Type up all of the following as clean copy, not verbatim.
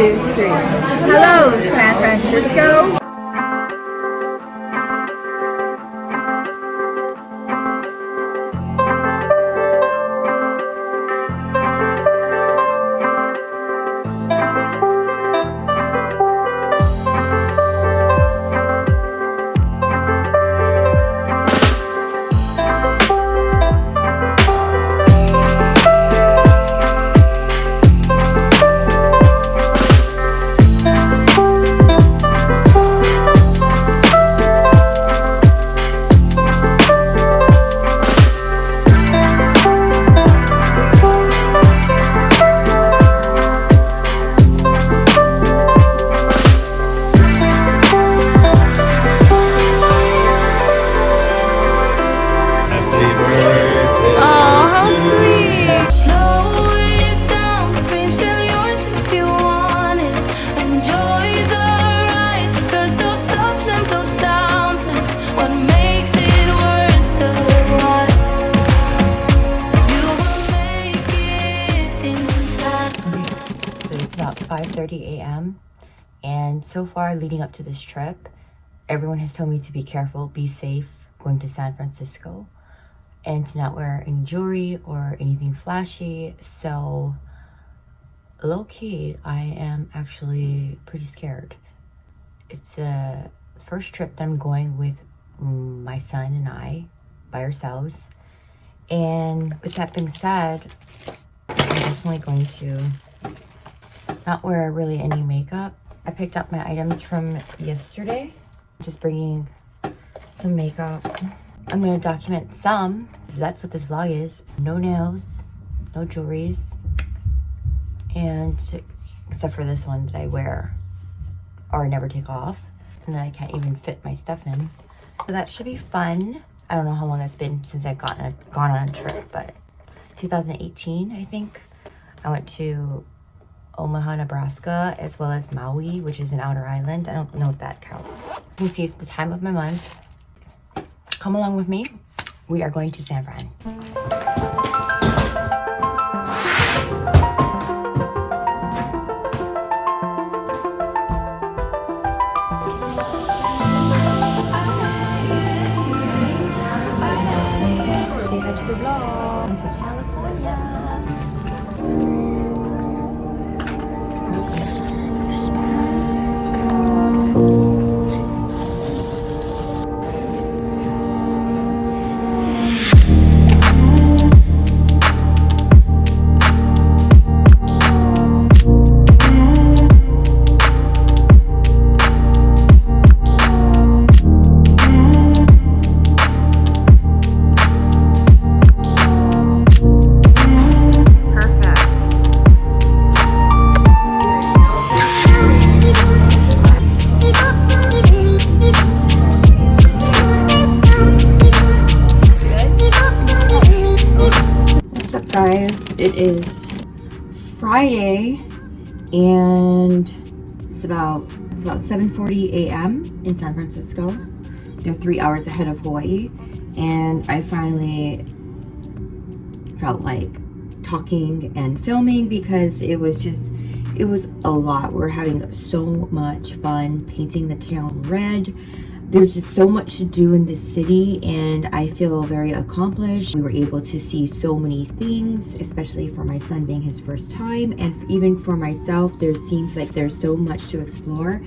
2, 3. Hello, San Francisco. About 5:30 a.m. and so far leading up to this trip, everyone has told me to be careful, be safe going to San Francisco, and to not wear any jewelry or anything flashy. So low-key, I am actually pretty scared. It's a first trip that I'm going with my son and I by ourselves, and with that being said, I'm definitely going to not wear really any makeup. I picked up my items from yesterday. Just bringing some makeup. I'm gonna document some, because that's what this vlog is. No nails, no jewelries, and except for this one that I wear or never take off, and then I can't even fit my stuff in. So that should be fun. I don't know how long it's been since I've gone on a trip, but 2018, I think. I went to Omaha, Nebraska, as well as Maui, which is an outer island. I don't know if that counts. You can see it's the time of my month. Come along with me. We are going to San Fran. Say hi to the vlog. To California. It is Friday and it's about 7:40 a.m. in San Francisco. They're 3 hours ahead of Hawaii, and I finally felt like talking and filming because it was a lot. We're having so much fun painting the town red. There's just so much to do in this city, and I feel very accomplished. We were able to see so many things, especially for my son being his first time, and even for myself, there seems like there's so much to explore.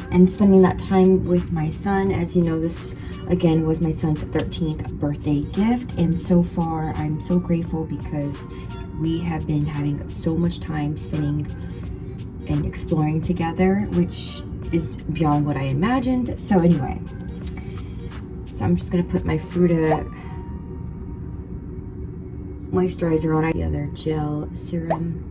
And spending that time with my son, as you know, this again was my son's 13th birthday gift, and so far I'm so grateful because we have been having so much time spending and exploring together, which is beyond what I imagined. So anyway, so I'm just gonna put my Fruta moisturizer on. The other gel serum,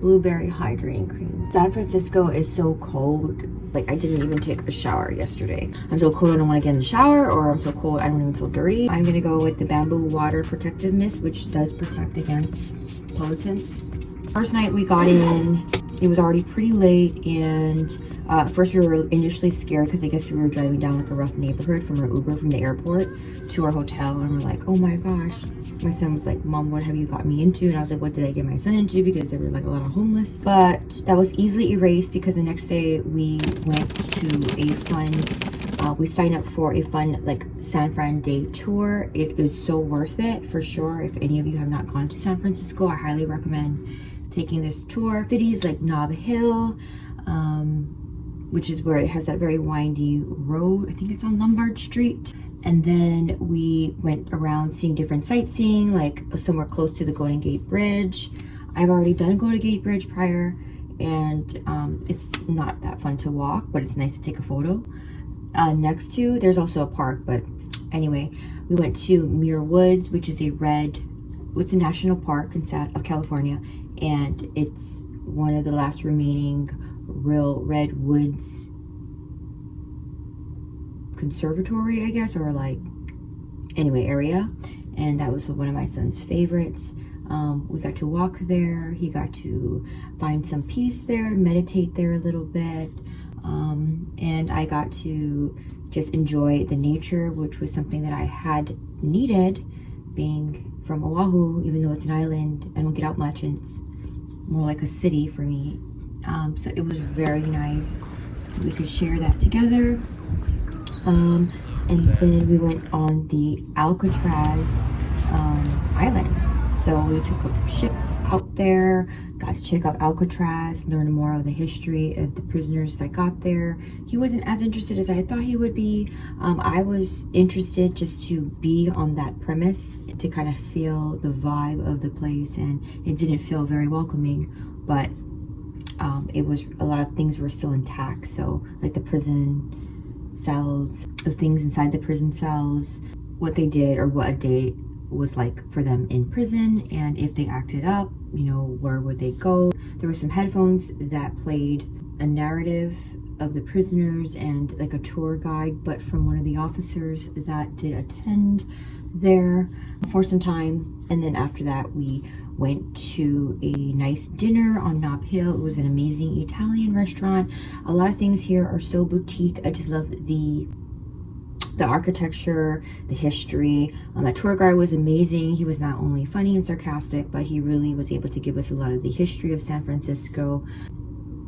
blueberry hydrating cream. San Francisco is so cold. Like, I didn't even take a shower yesterday. I'm so cold I don't want to get in the shower, or I'm so cold I don't even feel dirty. I'm gonna go with the Bamboo Water Protective Mist, which does protect against pollutants. First night we got in, it was already pretty late, and At first we were initially scared because I guess we were driving down like a rough neighborhood from our Uber from the airport to our hotel, and we're like, oh my gosh. My son was like, Mom, what have you got me into? And I was like, what did I get my son into? Because there were like a lot of homeless. But that was easily erased because the next day we went to a fun, we signed up for a fun like San Fran day tour. It is so worth it for sure. If any of you have not gone to San Francisco, I highly recommend taking this tour. Cities like Nob Hill, which is where it has that very windy road. I think it's on Lombard Street. And then we went around seeing different sightseeing, like somewhere close to the Golden Gate Bridge. I've already done Golden Gate Bridge prior, and it's not that fun to walk, but it's nice to take a photo. Next to, there's also a park, but anyway, we went to Muir Woods, which is it's a national park in California, and it's one of the last remaining real redwoods conservatory, I guess, or like anyway area, and that was one of my son's favorites. We got to walk there. He got to find some peace there, meditate there a little bit, and I got to just enjoy the nature, which was something that I had needed being from Oahu. Even though it's an island, I don't get out much, and it's more like a city for me. So it was very nice. We could share that together. And then we went on the Alcatraz island. So we took a ship out there, got to check out Alcatraz, learn more of the history of the prisoners that got there. He wasn't as interested as I thought he would be. I was interested just to be on that premise, to kind of feel the vibe of the place, and it didn't feel very welcoming, but it was, a lot of things were still intact. So like the prison cells, the things inside the prison cells, what they did or what a day was like for them in prison, and if they acted up, you know, where would they go. There were some headphones that played a narrative of the prisoners and like a tour guide, but from one of the officers that did attend there for some time. And then after that we went to a nice dinner on Nob Hill. It was an amazing Italian restaurant. A lot of things here are so boutique. I just love the architecture, the history. The tour guide was amazing. He was not only funny and sarcastic, but he really was able to give us a lot of the history of San Francisco,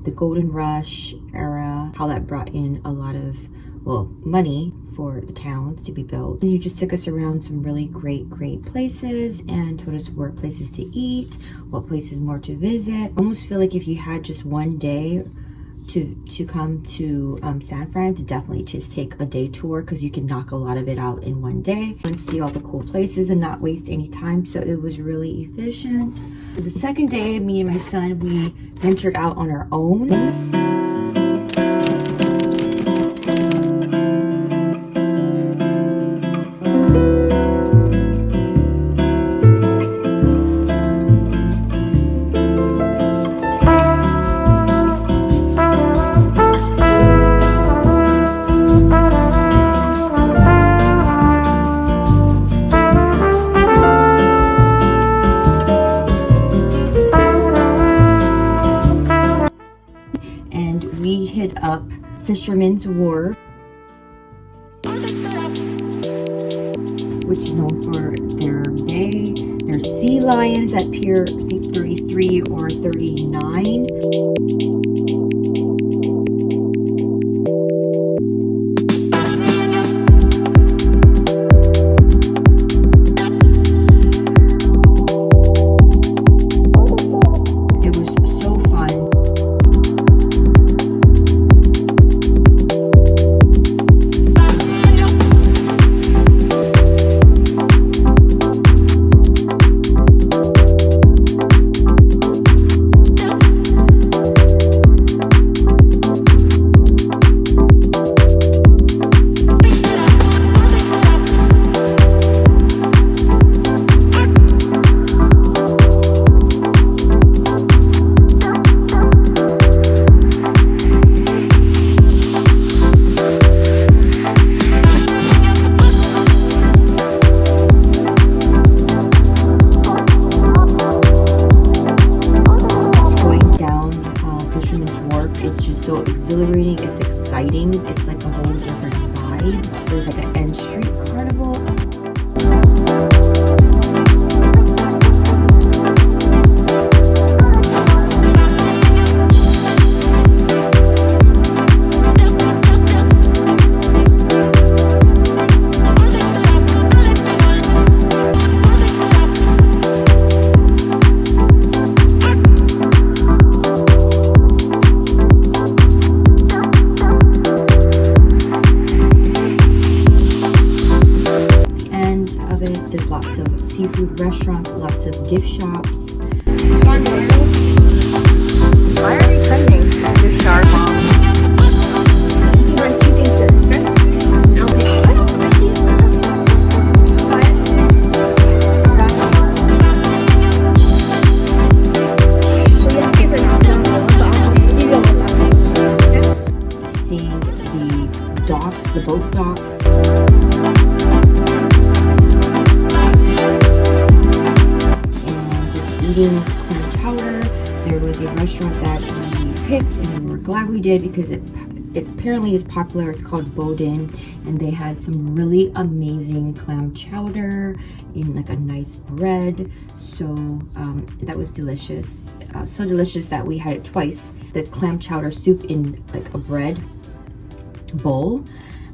the Golden Rush era, how that brought in a lot of, well, money for the towns to be built. And he just took us around some really great places and told us where places to eat, what places more to visit. I almost feel like if you had just one day to come to San Fran, to definitely just take a day tour, because you can knock a lot of it out in one day and see all the cool places and not waste any time. So it was really efficient. The second day, me and my son, we ventured out on our own. Up Fisherman's Wharf, which is known for their bay. There's sea lions at Pier, I think 33 or 39. exhilarating, it's exciting, it's like a whole different vibe. There's like an end street carnival. There's lots of seafood restaurants, lots of gift shops. Why are we trending? This sharp bomb. You want two things first, okay? Okay. Seeing the docks, the boat docks. Eating clam chowder. There was a restaurant that we picked and we were glad we did because it apparently is popular. It's called Bodin, and they had some really amazing clam chowder in like a nice bread. So that was delicious. So delicious that we had it twice. The clam chowder soup in like a bread bowl.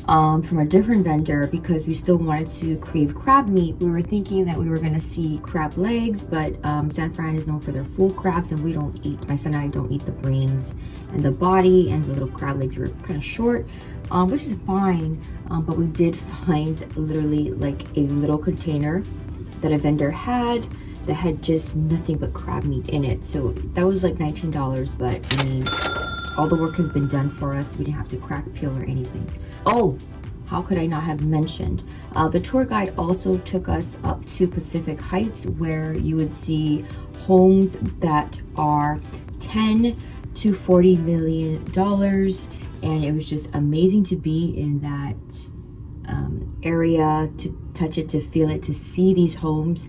From a different vendor because we still wanted to crave crab meat. We were thinking that we were going to see crab legs, but San Fran is known for their full crabs, and we don't eat, my son and I don't eat the brains and the body, and the little crab legs were kind of short, which is fine. But we did find literally like a little container that a vendor had that had just nothing but crab meat in it. So that was like $19, but I mean, all the work has been done for us. We didn't have to crack, peel, or anything. Oh, how could I not have mentioned? The tour guide also took us up to Pacific Heights, where you would see homes that are $10 to $40 million. And it was just amazing to be in that area, to touch it, to feel it, to see these homes.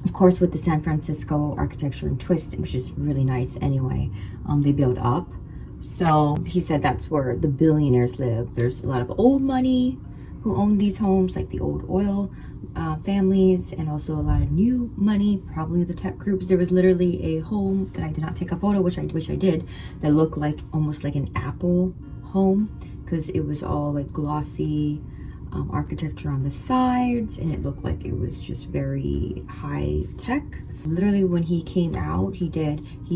Of course, with the San Francisco architecture and twist, which is really nice anyway, they build up. So he said that's where the billionaires live. There's a lot of old money who own these homes, like the old oil families, and also a lot of new money, probably the tech groups. There was literally a home that I did not take a photo, which I wish I did, that looked like almost like an Apple home, because it was all like glossy architecture on the sides, and it looked like it was just very high tech. Literally when he came out, he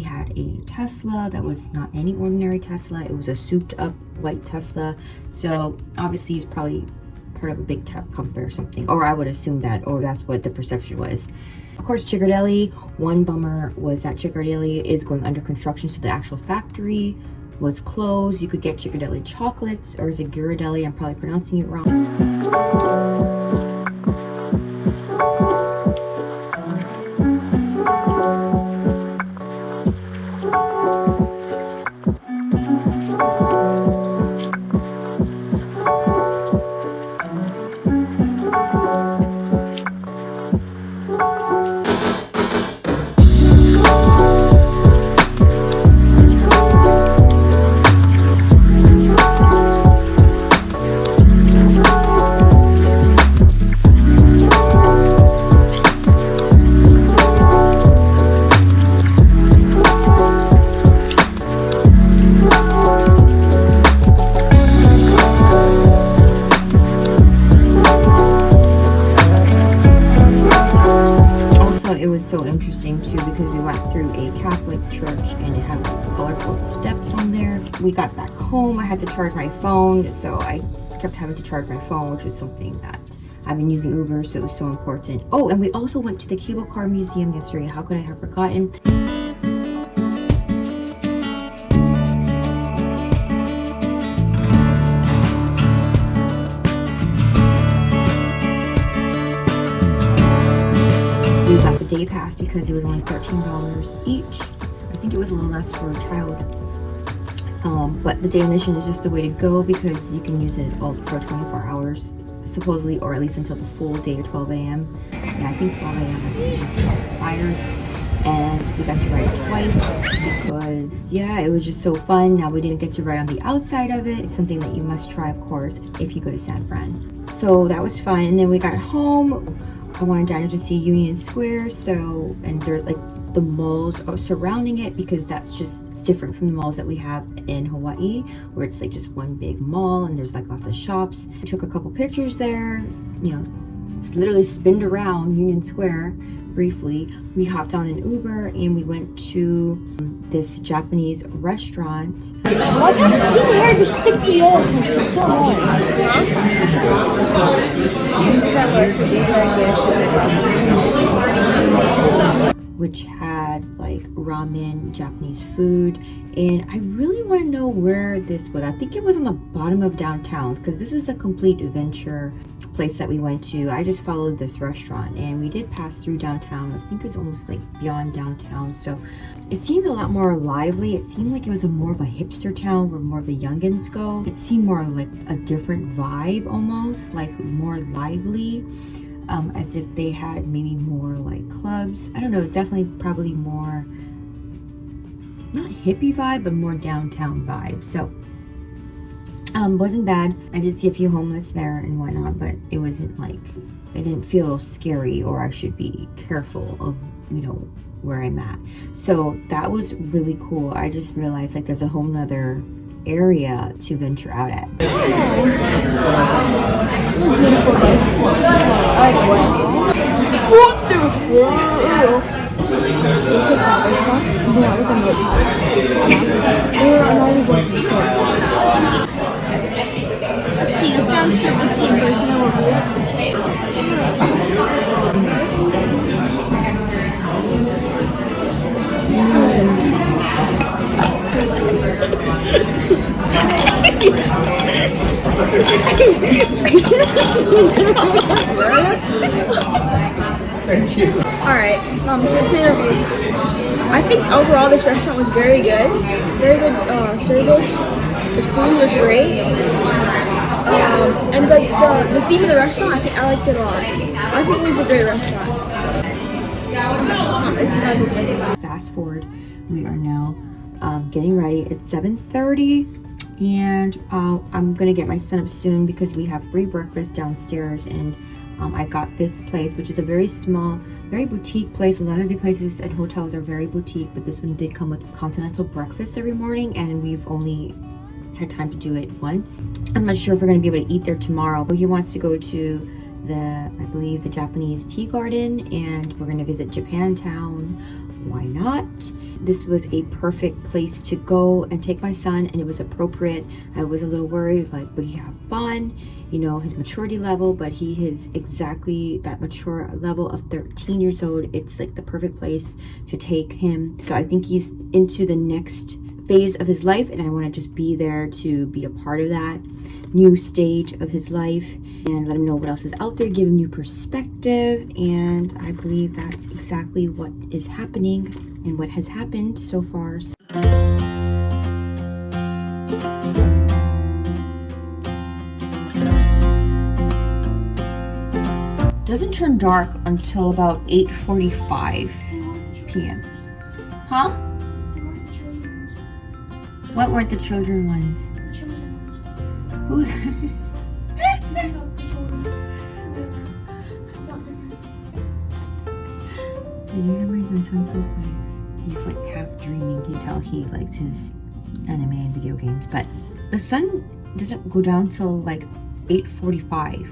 had a Tesla that was not any ordinary Tesla. It was a souped up white Tesla. So obviously he's probably part of a big tech company or something, or I would assume that, or that's what the perception was. Of course, Girly, one bummer was that Girly is going under construction, so the actual factory was closed. You could get Girly chocolates, or is it Girardelli? I'm probably pronouncing it wrong. So interesting too, because we went through a Catholic church and it had like colorful steps on there. We got back home, I had to charge my phone, so I kept having to charge my phone, which was something that I've been using Uber, so it was so important. Oh, and we also went to the cable car museum yesterday. How could I have forgotten? We got the day pass because it was only $13 each. I think it was a little less for a child. But the day admission is just the way to go because you can use it all for 24 hours, supposedly, or at least until the full day of 12 a.m. Yeah, I think 12 a.m. is when it expires. And we got to ride it twice. it was just so fun. Now we didn't get to ride on the outside of it. It's something that you must try, of course, if you go to San Fran. So that was fun. And then we got home. I wanted Daniel to see Union Square. So, and they're like the malls are surrounding it, because it's different from the malls that we have in Hawaii, where it's like just one big mall and there's like lots of shops. We took a couple pictures there, you know, it's literally spinned around Union Square briefly. We hopped on an Uber and we went to this Japanese restaurant. Why can't this piece of hair just stick to yours? It's so annoying. Which had like ramen, Japanese food, and I really want to know where this was. I think it was on the bottom of downtown, because this was a complete adventure place that we went to. I just followed this restaurant and we did pass through downtown. I think it was almost like beyond downtown, so it seemed a lot more lively. It seemed like it was more of a hipster town where more of the youngins go. It seemed more like a different vibe, almost like more lively. As if they had maybe more like clubs. I don't know, definitely probably more, not hippie vibe, but more downtown vibe. So, wasn't bad. I did see a few homeless there and whatnot, but it wasn't like, it didn't feel scary or I should be careful of, you know, where I'm at. So that was really cool. I just realized like there's a whole nother area to venture out at. Let's see, let's go into the routine first and then we'll read Thank you. Alright, let's see the review. I think overall this restaurant was very good. Very good service. The food was great. And the theme of the restaurant, I liked it a lot. I think it's a great restaurant. Fast forward, we are now getting ready. It's 7:30 and I'm gonna get my son up soon because we have free breakfast downstairs, and I got this place, which is a very small, very boutique place. A lot of the places and hotels are very boutique, but this one did come with continental breakfast every morning, and we've only had time to do it once. I'm not sure if we're going to be able to eat there tomorrow, but he wants to go to I believe the Japanese tea garden, and we're going to visit Japantown. Why not? This was a perfect place to go and take my son, and it was appropriate. I was a little worried, like, would he have fun? You know, his maturity level, but he is exactly that mature level of 13 years old. It's like the perfect place to take him. So I think he's into the next phase of his life, and I want to just be there to be a part of that new stage of his life and let him know what else is out there, give him new perspective. And I believe that's exactly what is happening and what has happened so far. Doesn't turn dark until about 8:45 p.m. Huh? What weren't the children ones? Who's? You make my son so funny. He's like half dreaming. You can tell he likes his anime and video games. But the sun doesn't go down till like 8:45.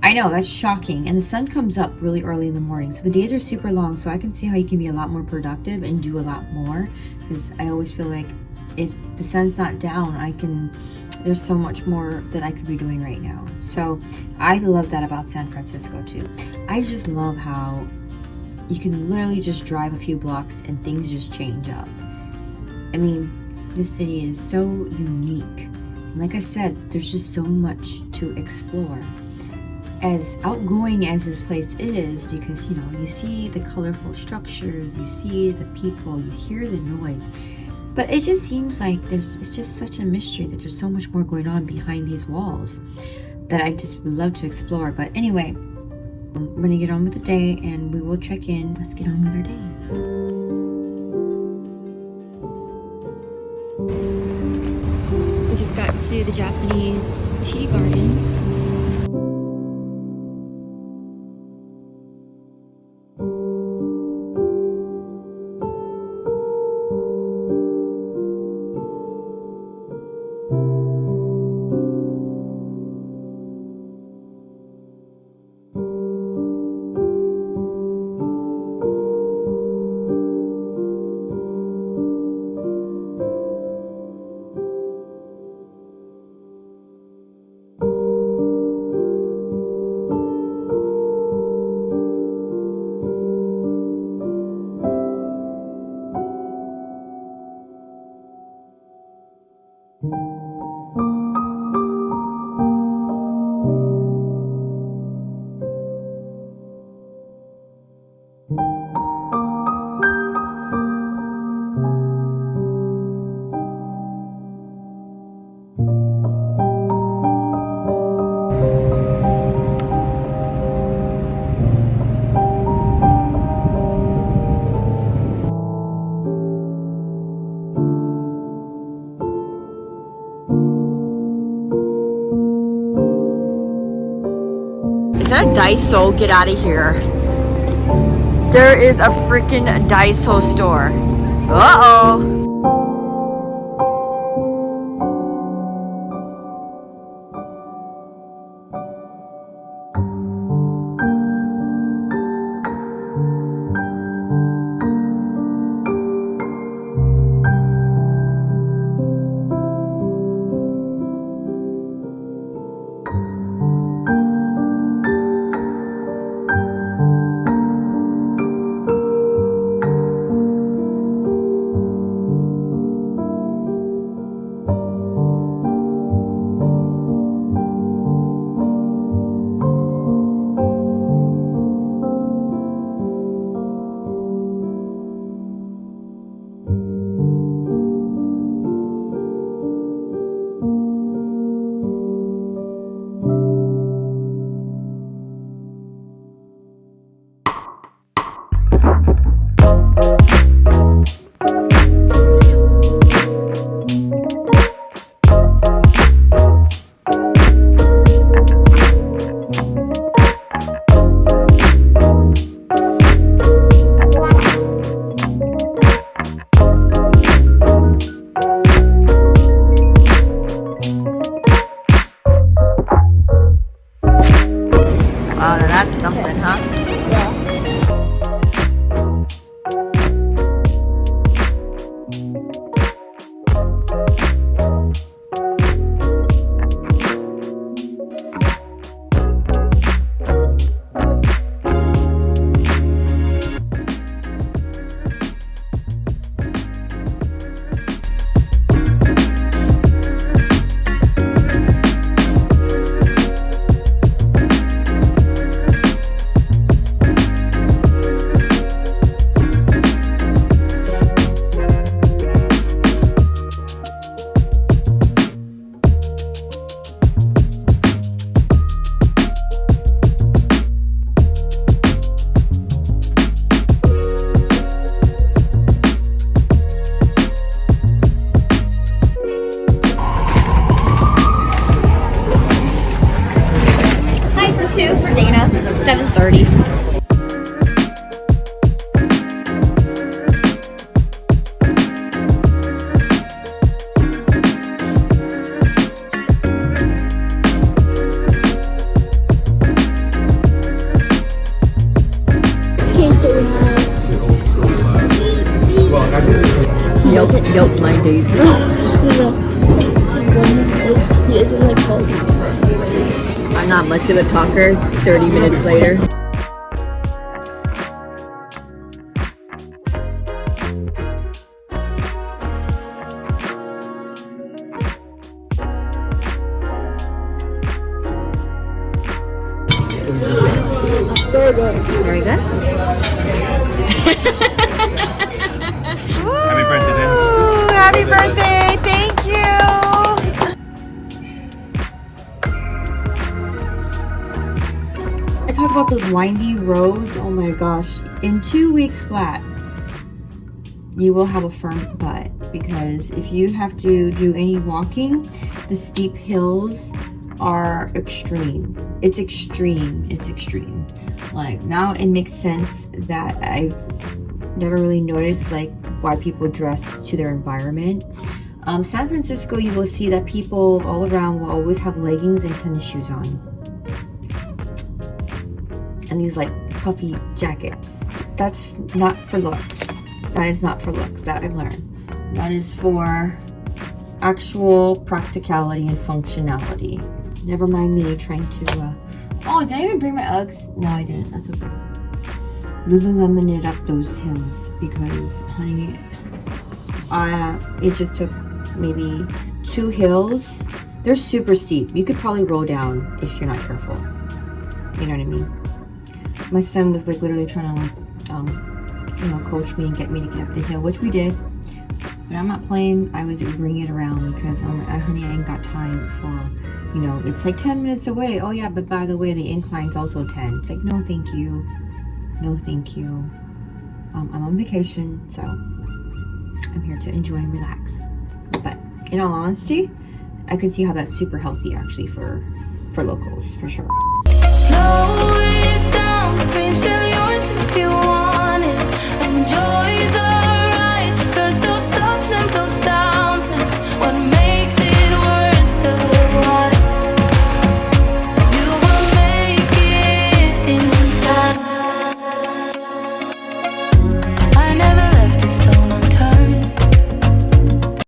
I know, that's shocking. And the sun comes up really early in the morning. So the days are super long. So I can see how you can be a lot more productive and do a lot more. Because I always feel like if the sun's not down, there's so much more that I could be doing right now. So I love that about San Francisco too. I just love how you can literally just drive a few blocks and things just change up. I mean, this city is so unique. Like I said, there's just so much to explore. As outgoing as this place is, because you know, you see the colorful structures, you see the people, you hear the noise, but it just seems like it's just such a mystery that there's so much more going on behind these walls that I just would love to explore. But anyway, we're gonna get on with the day and we will check in. Let's get on with our day. got to the Japanese tea garden. Is that a Daiso? Get out of here. There is a freaking Daiso store. Uh-oh. That's something, huh? Two for Dana, 7:30. Okay, so we have. Yelp my dude. No. He doesn't like politics. I'm not much of a talker. 30 minutes later. Very good. Very good. Happy birthday, Dan. Ooh, happy birthday! Thank you! I talk about those windy roads. Oh my gosh. In 2 weeks flat, you will have a firm butt. because if you have to do any walking, the steep hills are extreme. It's extreme. It's extreme. Like, now it makes sense that I've never really noticed like why people dress to their environment. San Francisco, you will see that people all around will always have leggings and tennis shoes on, and these like puffy jackets. That's not for looks. That is not for looks, that I've learned. That is for actual practicality and functionality. Never mind me trying to oh, did I even bring my Uggs? No, I didn't. That's okay. Lululemon it up those hills because, honey, it just took maybe 2 hills. They're super steep. You could probably roll down if you're not careful. You know what I mean? My son was like literally trying to like, you know, coach me and get me to get up the hill, which we did. But I'm not playing. I was bringing it around because honey, I ain't got time for, you know, it's like 10 minutes away. Oh yeah, but by the way, the incline's also 10. It's like, no, thank you. No, thank you. I'm on vacation, so I'm here to enjoy and relax. But in all honesty, I can see how that's super healthy actually for locals, for sure. Slow it down, dreams still